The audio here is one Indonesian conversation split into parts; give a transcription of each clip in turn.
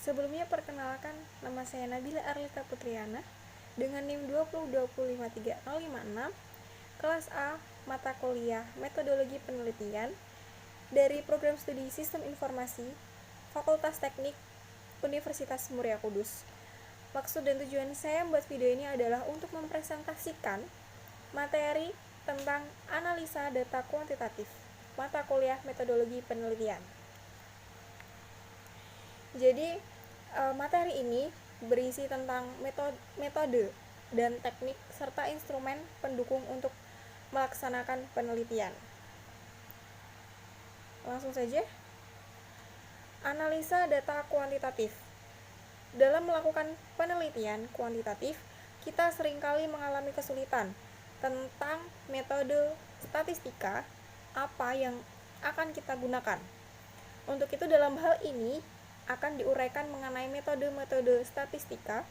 Sebelumnya perkenalkan, nama saya Nabila Arlita Putriana dengan NIM 202053056, kelas A, mata kuliah Metodologi Penelitian dari Program Studi Sistem Informasi, Fakultas Teknik, Universitas Muria Kudus. Maksud dan tujuan saya membuat video ini adalah untuk mempresentasikan materi tentang analisa data kuantitatif, mata kuliah Metodologi Penelitian. Jadi, materi ini berisi tentang metode dan teknik serta instrumen pendukung untuk melaksanakan penelitian. Langsung saja. Analisa data kuantitatif. Dalam melakukan penelitian kuantitatif, kita seringkali mengalami kesulitan tentang metode statistika apa yang akan kita gunakan. Untuk itu dalam hal ini akan diuraikan mengenai metode-metode statistika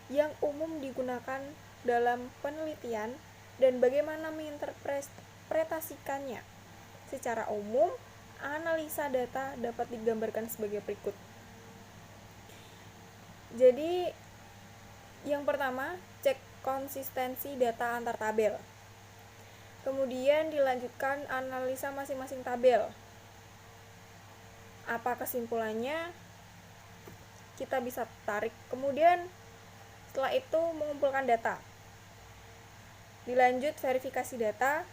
yang umum digunakan dalam penelitian dan bagaimana menginterpretasikannya. Secara umum, analisa data dapat digambarkan sebagai berikut. Jadi, yang pertama, cek konsistensi data antar tabel. Kemudian dilanjutkan analisa masing-masing tabel. Apa kesimpulannya? Kita bisa tarik. Kemudian setelah itu mengumpulkan data. Dilanjut verifikasi data,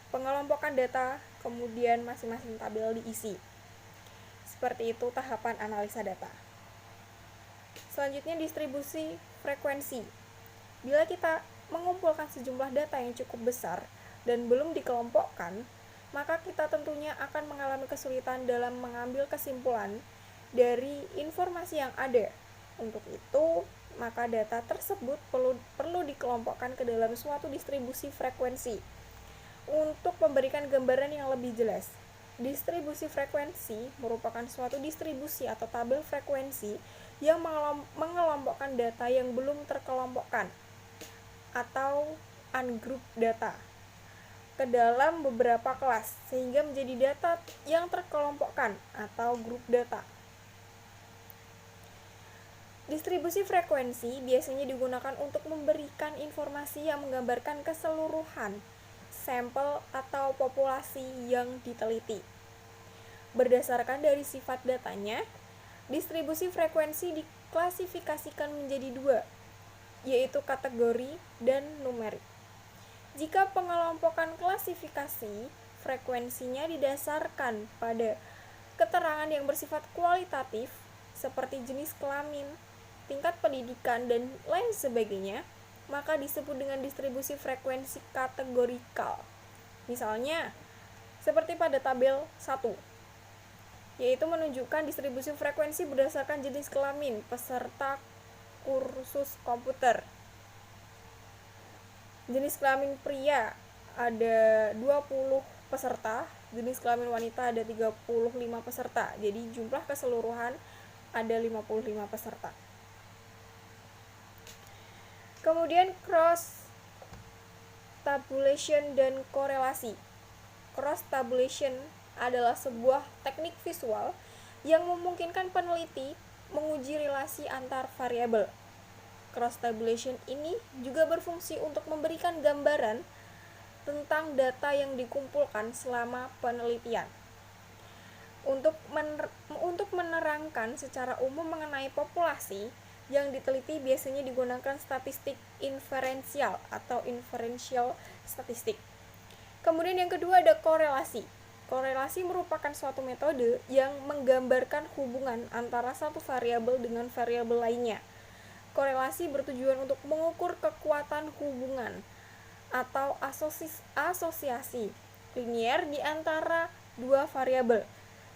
pengelompokan data, kemudian masing-masing tabel diisi. Seperti itu tahapan analisa data. Selanjutnya distribusi frekuensi. Bila kita mengumpulkan sejumlah data yang cukup besar dan belum dikelompokkan, maka kita tentunya akan mengalami kesulitan dalam mengambil kesimpulan dari informasi yang ada. Untuk itu, maka data tersebut perlu dikelompokkan ke dalam suatu distribusi frekuensi untuk memberikan gambaran yang lebih jelas. Distribusi frekuensi merupakan suatu distribusi atau tabel frekuensi yang mengelompokkan data yang belum terkelompokkan atau ungrouped data ke dalam beberapa kelas sehingga menjadi data yang terkelompokkan atau group data. Distribusi frekuensi biasanya digunakan untuk memberikan informasi yang menggambarkan keseluruhan sampel atau populasi yang diteliti. Berdasarkan dari sifat datanya, distribusi frekuensi diklasifikasikan menjadi dua, yaitu kategori dan numerik. Jika pengelompokan klasifikasi frekuensinya didasarkan pada keterangan yang bersifat kualitatif seperti jenis kelamin, tingkat pendidikan, dan lain sebagainya, maka disebut dengan distribusi frekuensi kategorikal. Misalnya, seperti pada tabel 1, yaitu menunjukkan distribusi frekuensi berdasarkan jenis kelamin peserta kursus komputer. Jenis kelamin pria ada 20 peserta, jenis kelamin wanita ada 35 peserta. Jadi jumlah keseluruhan ada 55 peserta. Kemudian cross tabulation dan korelasi. Cross tabulation adalah sebuah teknik visual yang memungkinkan peneliti menguji relasi antar variabel. Cross tabulation ini juga berfungsi untuk memberikan gambaran tentang data yang dikumpulkan selama penelitian. Untuk menerangkan secara umum mengenai populasi yang diteliti biasanya digunakan statistik inferensial atau inferential statistik. Kemudian yang kedua ada korelasi. Korelasi merupakan suatu metode yang menggambarkan hubungan antara satu variabel dengan variabel lainnya. Korelasi bertujuan untuk mengukur kekuatan hubungan atau asosiasi linier di antara dua variabel.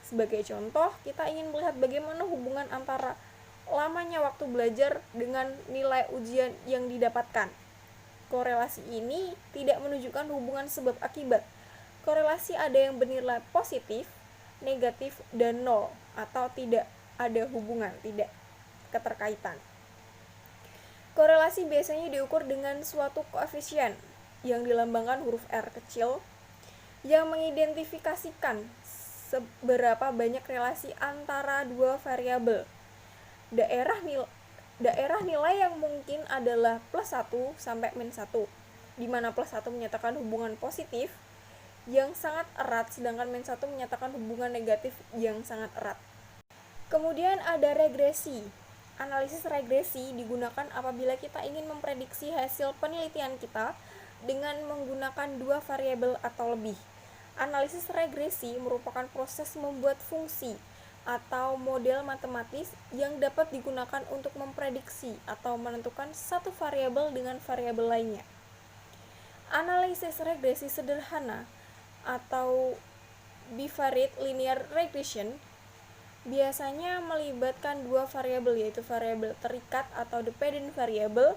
Sebagai contoh, kita ingin melihat bagaimana hubungan antara lamanya waktu belajar dengan nilai ujian yang didapatkan. Korelasi ini tidak menunjukkan hubungan sebab akibat. Korelasi ada yang bernilai positif, negatif, dan nol, atau tidak ada hubungan, tidak keterkaitan. Korelasi biasanya diukur dengan suatu koefisien yang dilambangkan huruf R kecil yang mengidentifikasikan seberapa banyak relasi antara dua variabel. daerah nilai yang mungkin adalah plus 1 sampai min 1, di mana plus 1 menyatakan hubungan positif yang sangat erat, sedangkan min 1 menyatakan hubungan negatif yang sangat erat. Kemudian ada regresi. Analisis regresi digunakan apabila kita ingin memprediksi hasil penelitian kita dengan menggunakan dua variabel atau lebih. Analisis regresi merupakan proses membuat fungsi atau model matematis yang dapat digunakan untuk memprediksi atau menentukan satu variabel dengan variabel lainnya. Analisis regresi sederhana atau bivariate linear regression biasanya melibatkan dua variabel, yaitu variabel terikat atau dependent variable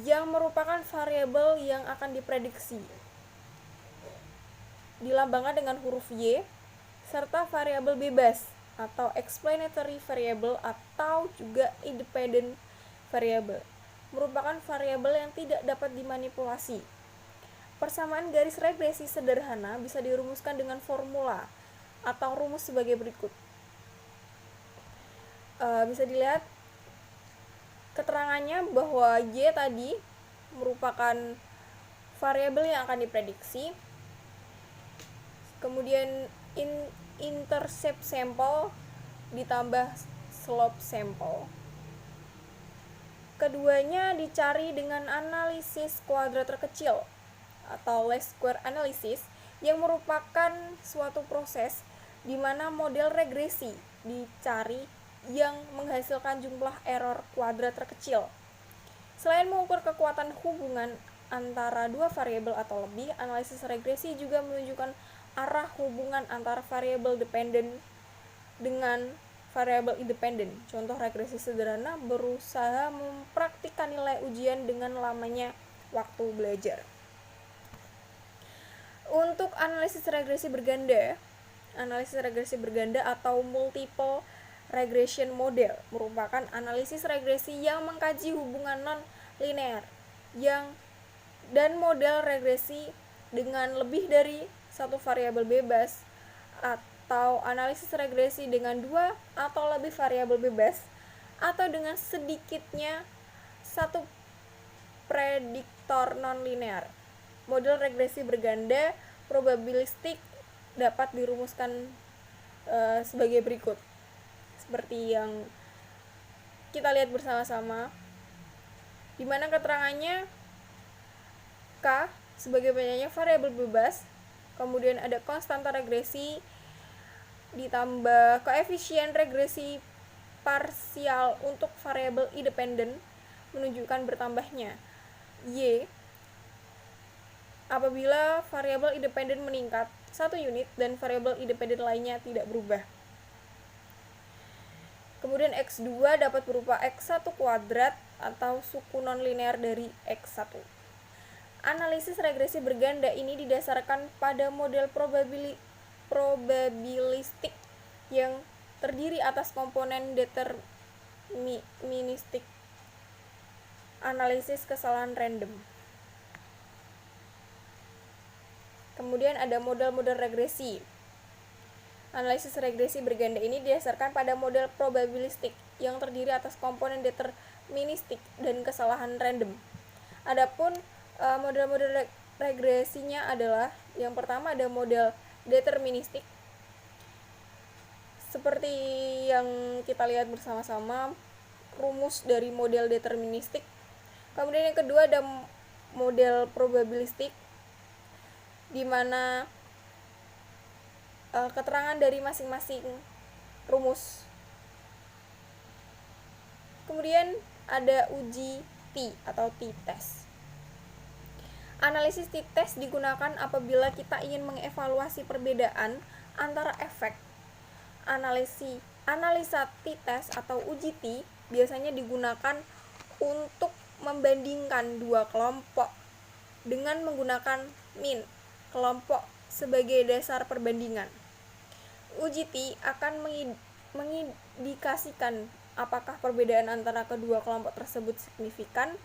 yang merupakan variabel yang akan diprediksi, dilambangkan dengan huruf Y, serta variabel bebas atau explanatory variable atau juga independent variable, merupakan variabel yang tidak dapat dimanipulasi. Persamaan garis regresi sederhana bisa dirumuskan dengan formula atau rumus sebagai berikut. Bisa dilihat keterangannya bahwa Y tadi merupakan variabel yang akan diprediksi, kemudian intercept sampel ditambah slope sampel. Keduanya dicari dengan analisis kuadrat terkecil atau least square analysis, yang merupakan suatu proses di mana model regresi dicari yang menghasilkan jumlah error kuadrat terkecil. Selain mengukur kekuatan hubungan antara dua variabel atau lebih, analisis regresi juga menunjukkan arah hubungan antara variabel dependent dengan variabel independent. Contoh regresi sederhana berusaha mempraktikkan nilai ujian dengan lamanya waktu belajar. Untuk analisis regresi berganda atau multiple regression model merupakan analisis regresi yang mengkaji hubungan non-linear dan model regresi dengan lebih dari satu variabel bebas, atau analisis regresi dengan dua atau lebih variabel bebas, atau dengan sedikitnya satu prediktor non-linear. Model regresi berganda probabilistik dapat dirumuskan sebagai berikut, seperti yang kita lihat bersama-sama, di mana keterangannya K sebagai banyaknya variabel bebas, kemudian ada konstanta regresi ditambah koefisien regresi parsial untuk variabel independen menunjukkan bertambahnya Y apabila variabel independen meningkat 1 unit dan variabel independen lainnya tidak berubah. Kemudian X2 dapat berupa X1 kuadrat atau suku non-linear dari X1. Analisis regresi berganda ini didasarkan pada model probabilistik yang terdiri atas komponen deterministik, analisis kesalahan random. Kemudian ada model-model regresi. Analisis regresi berganda ini didasarkan pada model probabilistik yang terdiri atas komponen deterministik dan kesalahan random. Adapun model-model regresinya adalah, yang pertama ada model deterministik, seperti yang kita lihat bersama-sama rumus dari model deterministik. Kemudian yang kedua ada model probabilistik, di mana keterangan dari masing-masing rumus. Kemudian ada uji T atau t-test. Analisis t-test digunakan apabila kita ingin mengevaluasi perbedaan antara efek. Analisa t-test atau uji T biasanya digunakan untuk membandingkan dua kelompok dengan menggunakan min kelompok sebagai dasar perbandingan. Uji T akan mengindikasikan apakah perbedaan antara kedua kelompok tersebut signifikan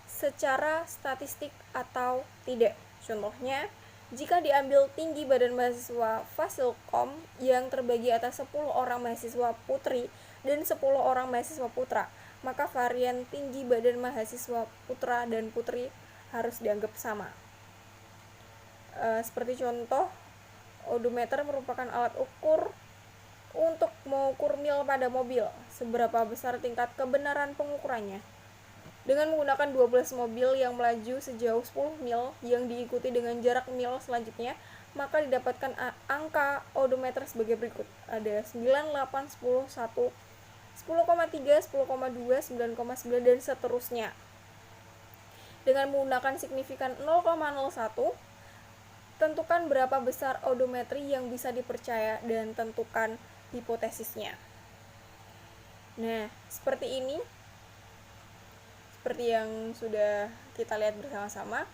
secara statistik atau tidak. Contohnya, jika diambil tinggi badan mahasiswa Fasilkom yang terbagi atas 10 orang mahasiswa putri dan 10 orang mahasiswa putra, maka varian tinggi badan mahasiswa putra dan putri harus dianggap sama. Seperti contoh, odometer merupakan alat ukur untuk mengukur mil pada mobil, seberapa besar tingkat kebenaran pengukurannya. Dengan menggunakan 12 mobil yang melaju sejauh 10 mil yang diikuti dengan jarak mil selanjutnya, maka didapatkan angka odometer sebagai berikut. Ada 9, 8, 10, 1, 10,3, 10,2, 9,9, dan seterusnya. Dengan menggunakan signifikan 0,01, tentukan berapa besar odometri yang bisa dipercaya dan tentukan hipotesisnya. Nah, seperti ini. Seperti yang sudah kita lihat bersama-sama,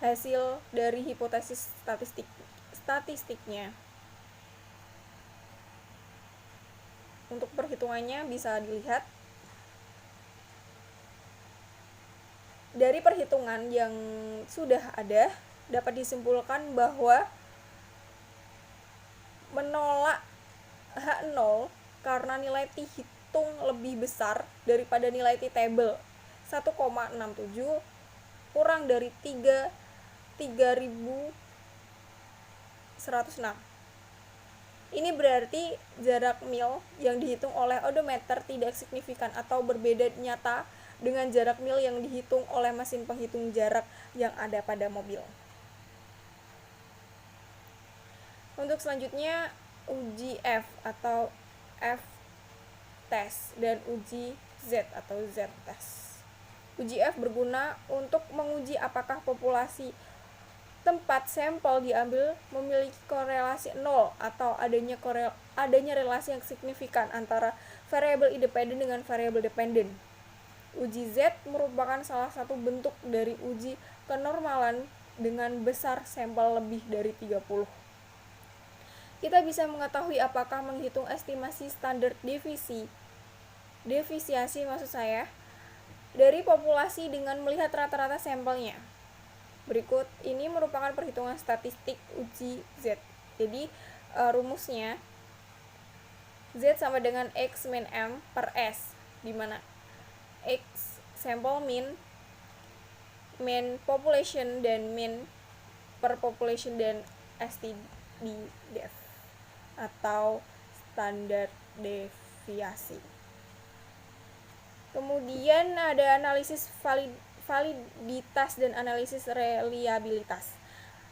hasil dari hipotesis statistiknya. Untuk perhitungannya bisa dilihat dari perhitungan yang sudah ada, dapat disimpulkan bahwa menolak H0 karena nilai T hitung lebih besar daripada nilai T table 1,67 kurang dari 3106. Ini berarti jarak mil yang dihitung oleh odometer tidak signifikan atau berbeda nyata dengan jarak mil yang dihitung oleh mesin penghitung jarak yang ada pada mobil. Untuk selanjutnya, uji F atau F test dan uji Z atau Z test. Uji F berguna untuk menguji apakah populasi tempat sampel diambil memiliki korelasi nol atau adanya relasi yang signifikan antara variabel independen dengan variabel dependen. Uji Z merupakan salah satu bentuk dari uji kenormalan dengan besar sampel lebih dari 30. Kita bisa mengetahui apakah menghitung estimasi standar defisiasi maksud saya, dari populasi dengan melihat rata-rata sampelnya. Berikut ini merupakan perhitungan statistik uji Z. Jadi rumusnya Z sama dengan X min M per S, di mana X sample mean population, dan mean per population, dan STD def atau standar deviasi. Kemudian ada analisis validitas dan analisis reliabilitas.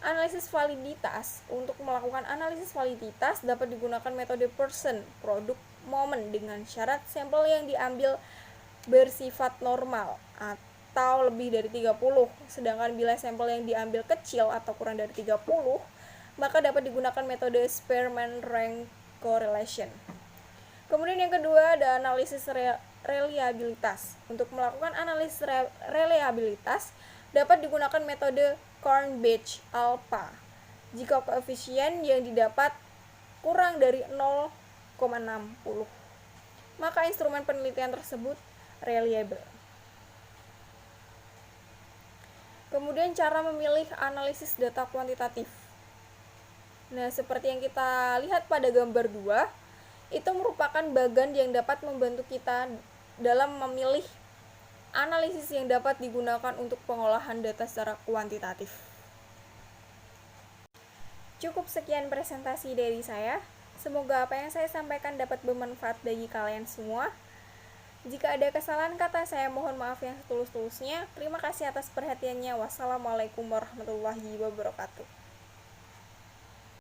Analisis validitas. Untuk melakukan analisis validitas dapat digunakan metode person, produk, momen dengan syarat sampel yang diambil bersifat normal atau lebih dari 30. Sedangkan bila sampel yang diambil kecil atau kurang dari 30, maka dapat digunakan metode Spearman rank correlation. Kemudian yang kedua ada analisis reliabilitas. Untuk melakukan analisis reliabilitas dapat digunakan metode Cronbach-Alpha. Jika koefisien yang didapat kurang dari 0,60, maka instrumen penelitian tersebut reliable. Kemudian cara memilih analisis data kuantitatif. Nah, seperti yang kita lihat pada gambar 2, itu merupakan bagan yang dapat membantu kita dalam memilih analisis yang dapat digunakan untuk pengolahan data secara kuantitatif. Cukup sekian presentasi dari saya. Semoga apa yang saya sampaikan dapat bermanfaat bagi kalian semua. Jika ada kesalahan kata, saya mohon maaf yang setulus-tulusnya. Terima kasih atas perhatiannya. Wassalamualaikum warahmatullahi wabarakatuh.